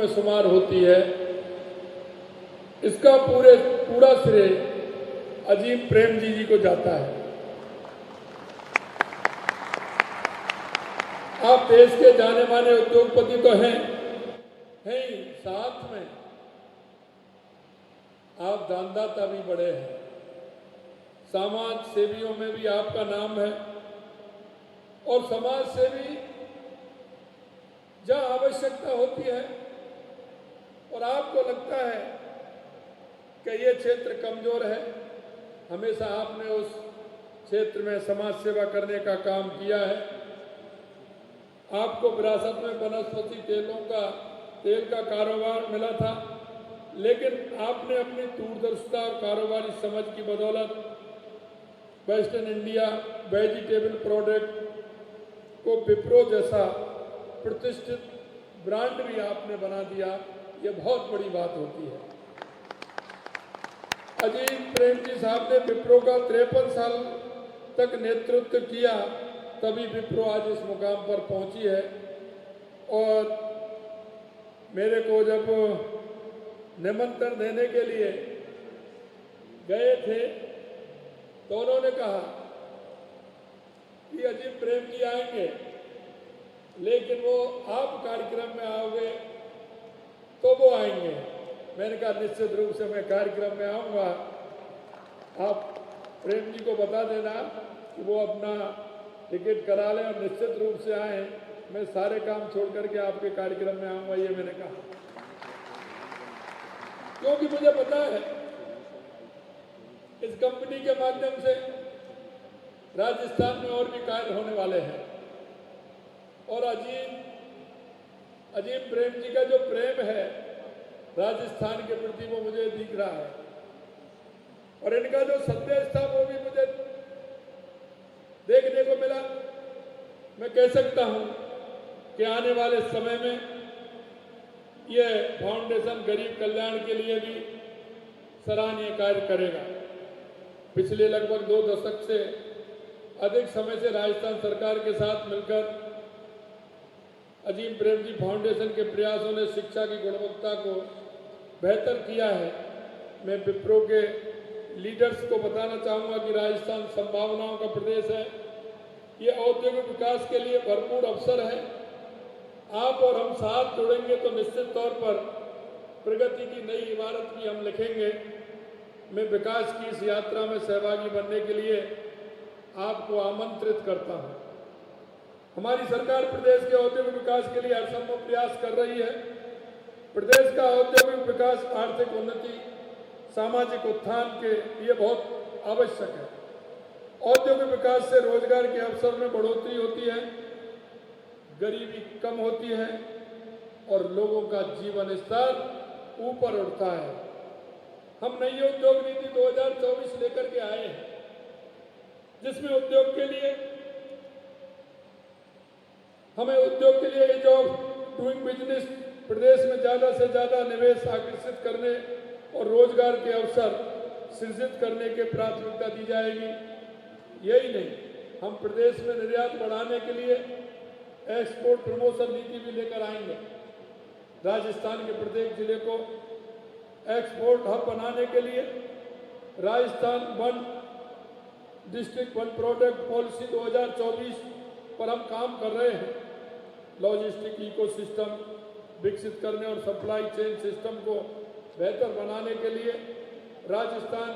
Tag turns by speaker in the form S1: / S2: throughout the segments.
S1: में शुमार होती है, इसका पूरा श्रेय अजीम प्रेमजी जी को जाता है। आप देश के जाने माने उद्योगपति तो हैं ही, साथ में आप दानदाता भी बड़े हैं। समाज सेवियों में भी आपका नाम है और समाज सेवी जहां आवश्यकता होती है और आपको लगता है कि ये क्षेत्र कमजोर है, हमेशा आपने उस क्षेत्र में समाज सेवा करने का काम किया है। आपको विरासत में वनस्पति तेल का कारोबार मिला था, लेकिन आपने अपनी दूरदर्शिता और कारोबारी समझ की बदौलत वेस्टर्न इंडिया वेजिटेबल प्रोडक्ट को विप्रो जैसा प्रतिष्ठित ब्रांड भी आपने बना दिया। ये बहुत बड़ी बात होती है। अजीम प्रेमजी साहब ने विप्रो का 53 साल तक नेतृत्व किया, तभी विप्रो आज इस मुकाम पर पहुंची है। और मेरे को जब निमंत्रण देने के लिए गए थे तो उन्होंने कहा कि अजीम प्रेम जी आएंगे, लेकिन वो आप कार्यक्रम में आओगे तो वो आएंगे। मैंने कहा निश्चित रूप से मैं कार्यक्रम में आऊँगा, आप प्रेम जी को बता देना कि वो अपना टिकट करा लें और निश्चित रूप से आए। मैं सारे काम छोड़ करके आपके कार्यक्रम में आऊँगा, ये मैंने कहा, क्योंकि मुझे पता है इस कंपनी के माध्यम से राजस्थान में और भी कार्य होने वाले हैं। और अजीम प्रेम जी का जो प्रेम है राजस्थान के प्रति वो मुझे दिख रहा है, और इनका जो संदेश था वो भी मुझे देखने को मिला। मैं कह सकता हूं कि आने वाले समय में ये फाउंडेशन गरीब कल्याण के लिए भी सराहनीय कार्य करेगा। पिछले लगभग 2 दशक से अधिक समय से राजस्थान सरकार के साथ मिलकर अजीम प्रेमजी फाउंडेशन के प्रयासों ने शिक्षा की गुणवत्ता को बेहतर किया है। मैं विप्रो के लीडर्स को बताना चाहूँगा कि राजस्थान संभावनाओं का प्रदेश है। ये औद्योगिक विकास के लिए भरपूर अवसर है। आप और हम साथ जुड़ेंगे तो निश्चित तौर पर प्रगति की नई इमारत भी हम लिखेंगे। मैं विकास की इस यात्रा में सहभागी बनने के लिए आपको आमंत्रित करता हूं। हमारी सरकार प्रदेश के औद्योगिक विकास के लिए हरसंभव प्रयास कर रही है। प्रदेश का औद्योगिक विकास आर्थिक उन्नति, सामाजिक उत्थान के लिए बहुत आवश्यक है। औद्योगिक विकास से रोजगार के अवसर में बढ़ोतरी होती है, गरीबी कम होती है और लोगों का जीवन स्तर ऊपर उठता है। हम नई उद्योग नीति 2024 लेकर के आए हैं, जिसमें उद्योग के लिए हमें उद्योग के लिए एज ऑफ डूइंग बिजनेस प्रदेश में ज़्यादा से ज़्यादा निवेश आकर्षित करने और रोजगार के अवसर सृजित करने के प्राथमिकता दी जाएगी। यही नहीं, हम प्रदेश में निर्यात बढ़ाने के लिए एक्सपोर्ट प्रमोशन नीति भी लेकर आएंगे। राजस्थान के प्रत्येक जिले को एक्सपोर्ट हब बनाने के लिए Rajasthan one district one product policy 2024 पर हम काम कर रहे हैं। लॉजिस्टिक इकोसिस्टम विकसित करने और सप्लाई चेन सिस्टम को बेहतर बनाने के लिए Rajasthan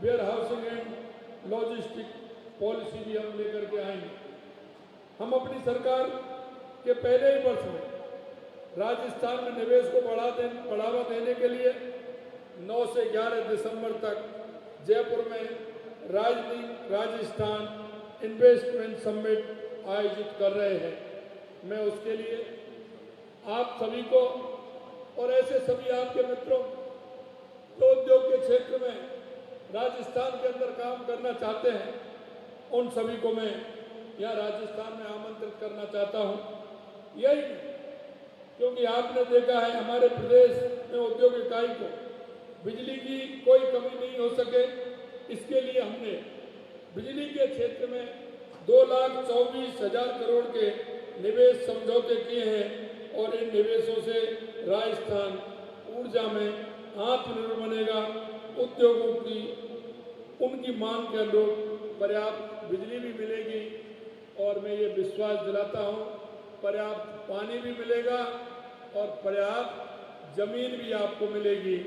S1: warehousing and logistic policy भी हम लेकर के आएंगे। हम अपनी सरकार के पहले ही वर्ष में राजस्थान में निवेश को बढ़ावा देने के लिए 9 से 11 दिसंबर तक जयपुर में राजस्थान इन्वेस्टमेंट समिट आयोजित कर रहे हैं। मैं उसके लिए आप सभी को और ऐसे सभी आपके मित्रों जो उद्योग के क्षेत्र में राजस्थान के अंदर काम करना चाहते हैं, उन सभी को मैं यहाँ राजस्थान में आमंत्रित करना चाहता हूँ। यही क्योंकि आपने देखा है हमारे प्रदेश में उद्योग इकाई को बिजली की कोई कमी नहीं हो सके, इसके लिए हमने बिजली के क्षेत्र में 2,24,000 करोड़ के निवेश समझौते किए हैं और इन निवेशों से राजस्थान ऊर्जा में आत्मनिर्भर बनेगा। उद्योगों की उनकी मांग के अनुरूप पर्याप्त बिजली भी मिलेगी और मैं ये विश्वास दिलाता हूँ पर्याप्त पानी भी मिलेगा और पर्याप्त जमीन भी आपको मिलेगी।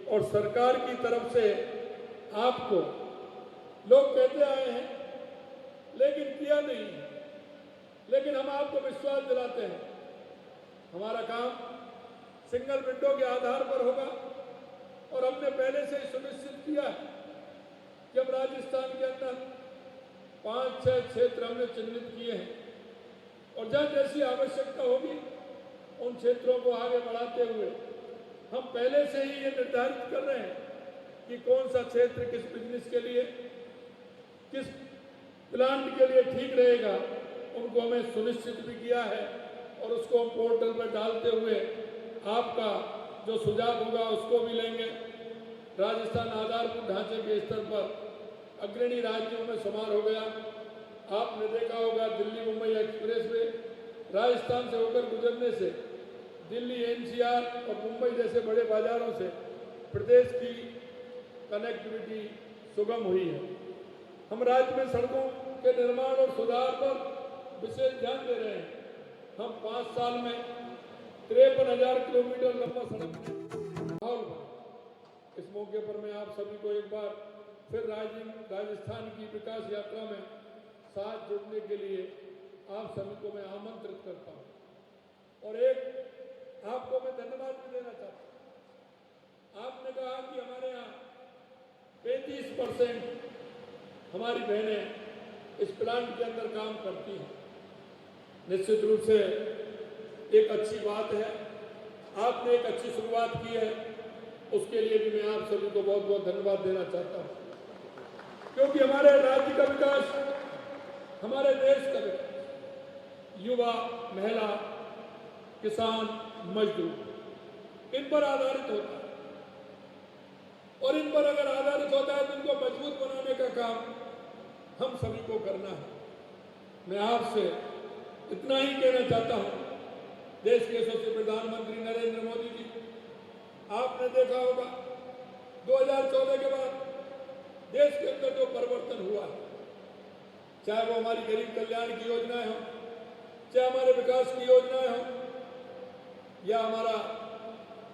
S1: और सरकार की तरफ से आपको लोग कहते आए हैं लेकिन किया नहीं, लेकिन हम आपको विश्वास दिलाते हैं हमारा काम सिंगल विंडो के आधार पर होगा। और हमने पहले से ही सुनिश्चित किया है कि हम राजस्थान के अंदर 5-6 क्षेत्र हमने चिन्हित किए हैं और जहाँ जैसी आवश्यकता होगी उन क्षेत्रों को आगे बढ़ाते हुए हम पहले से ही ये निर्धारित कर रहे हैं कि कौन सा क्षेत्र किस बिजनेस के लिए, किस प्लांट के लिए ठीक रहेगा, उनको हमें सुनिश्चित भी किया है। और उसको हम पोर्टल पर डालते हुए आपका जो सुझाव होगा उसको भी लेंगे। राजस्थान आधारभूत ढांचे के स्तर पर अग्रणी राज्यों में शुमार हो गया। आपने देखा होगा दिल्ली मुंबई एक्सप्रेस वे राजस्थान से होकर गुजरने से दिल्ली एनसीआर और मुंबई जैसे बड़े बाजारों से प्रदेश की कनेक्टिविटी सुगम हुई है। हम राज्य में सड़कों के निर्माण और सुधार पर विशेष ध्यान दे रहे हैं। हम 5 साल में 53,000 किलोमीटर लंबा सड़क माहौल बना। इस मौके पर मैं आप सभी को एक बार फिर राजस्थान की विकास यात्रा में साथ जुड़ने के लिए आप सभी को मैं आमंत्रित करता हूं। और एक आपको मैं धन्यवाद भी देना चाहता हूं। आपने कहा कि हमारे यहाँ 35% हमारी बहनें इस प्लांट के अंदर काम करती हैं। निश्चित रूप से एक अच्छी बात है, आपने एक अच्छी शुरुआत की है, उसके लिए भी मैं आप सभी को बहुत बहुत धन्यवाद देना चाहता हूं। क्योंकि हमारे राज्य का विकास, हमारे देश का विकास युवा, महिला, किसान, मजदूर इन पर आधारित होता है। और इन पर अगर आधारित होता है तो इनको मजबूत बनाने का काम हम सभी को करना है। मैं आपसे इतना ही कहना चाहता हूं, देश के यशस्वी प्रधानमंत्री नरेंद्र मोदी जी, आपने देखा होगा 2014 के बाद देश के अंदर जो परिवर्तन हुआ है, चाहे वो हमारी गरीब कल्याण की योजनाएं हो, चाहे हमारे विकास की योजनाएं हो, या हमारा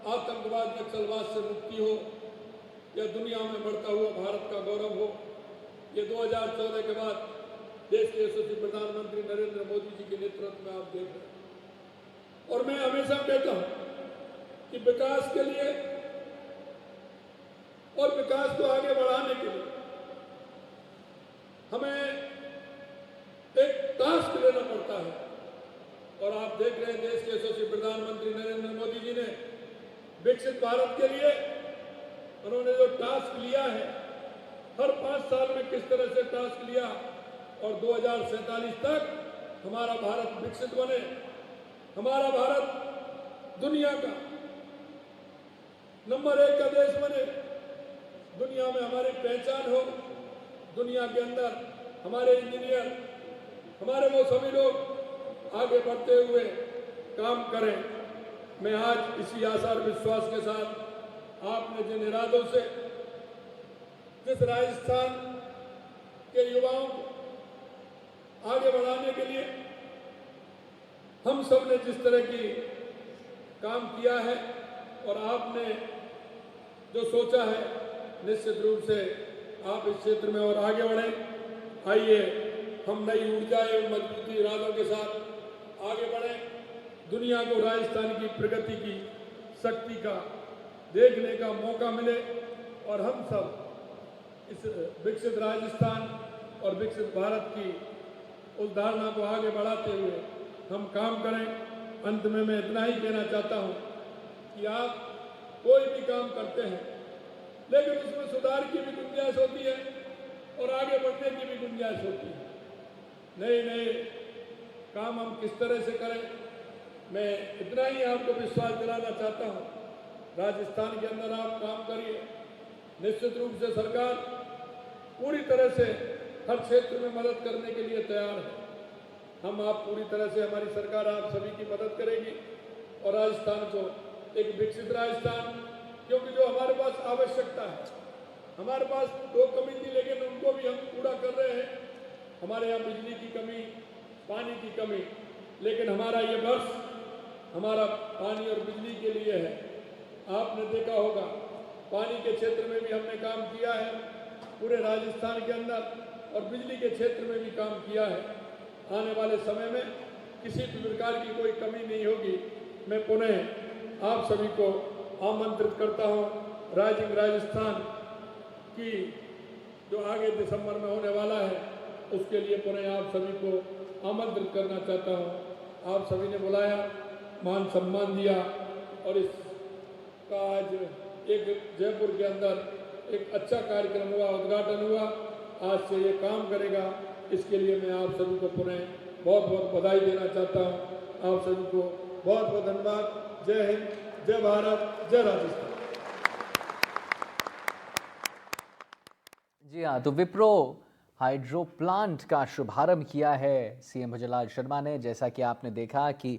S1: आतंकवाद नक्सलवाद से मुक्ति हो, या दुनिया में बढ़ता हुआ भारत का गौरव हो, ये 2014 के बाद देश के यशस्वी प्रधानमंत्री नरेंद्र मोदी जी के नेतृत्व में आप देख रहे हैं। और मैं हमेशा कहता हूं कि विकास के लिए और विकास को आगे बढ़ाने के लिए हमें एक टास्क लेना पड़ता है। और आप देख रहे हैं देश के यशस्वी प्रधानमंत्री नरेंद्र मोदी जी ने विकसित भारत के लिए उन्होंने जो टास्क लिया है, हर 5 साल में किस तरह से टास्क लिया और 2047 तक हमारा भारत विकसित बने, हमारा भारत दुनिया का नंबर 1 का देश बने, दुनिया में हमारी पहचान हो, दुनिया के अंदर हमारे इंजीनियर, हमारे वो सभी लोग आगे बढ़ते हुए काम करें। मैं आज इसी आशा और विश्वास के साथ आपने जिन इरादों से जिस राजस्थान के युवाओं को आगे बढ़ाने के लिए हम सब ने जिस तरह की काम किया है और आपने जो सोचा है, निश्चित रूप से आप इस क्षेत्र में और आगे बढ़ें। आइए हम नई ऊर्जा एवं मजबूती इरादों के साथ आगे बढ़ें, दुनिया को राजस्थान की प्रगति की शक्ति का देखने का मौका मिले और हम सब इस विकसित राजस्थान और विकसित भारत की उस धारणा को आगे बढ़ाते हुए हम काम करें। अंत में मैं इतना ही कहना चाहता हूं कि आप कोई भी काम करते हैं लेकिन उसमें सुधार की भी गुंजाइश होती है और आगे बढ़ने की भी गुंजाइश होती है। नए नए काम हम किस तरह से करें, मैं इतना ही आपको विश्वास दिलाना चाहता हूं। राजस्थान के अंदर आप काम करिए, निश्चित रूप से सरकार पूरी तरह से हर क्षेत्र में मदद करने के लिए तैयार है। हम आप पूरी तरह से, हमारी सरकार आप सभी की मदद करेगी और राजस्थान को एक विकसित राजस्थान, क्योंकि जो हमारे पास आवश्यकता है, हमारे पास 2 कमी थी लेकिन उनको भी हम पूरा कर रहे हैं। हमारे यहाँ बिजली की कमी, पानी की कमी, लेकिन हमारा ये वर्ष हमारा पानी और बिजली के लिए है। आपने देखा होगा पानी के क्षेत्र में भी हमने काम किया है पूरे राजस्थान के अंदर, और बिजली के क्षेत्र में भी काम किया है। आने वाले समय में किसी भी प्रकार की कोई कमी नहीं होगी। मैं पुनः आप सभी को आमंत्रित करता हूं राइजिंग राजस्थान की जो आगे दिसंबर में होने वाला है, उसके लिए पुनः आप सभी को आमंत्रित करना चाहता हूं। आप सभी ने बुलाया, मान सम्मान दिया, और इसका आज एक जयपुर के अंदर एक अच्छा कार्यक्रम हुआ, उद्घाटन हुआ। आज से ये काम करेगा, इसके लिए मैं आप सभी को पुनः बहुत बहुत बधाई देना चाहता हूँ। आप सभी को बहुत बहुत धन्यवाद। जय हिंद, जय भारत, जय राजस्थान।
S2: जी हाँ, तो विप्रो हाइड्रो प्लांट का शुभारंभ किया है सीएम भजनलाल शर्मा ने। जैसा कि आपने देखा कि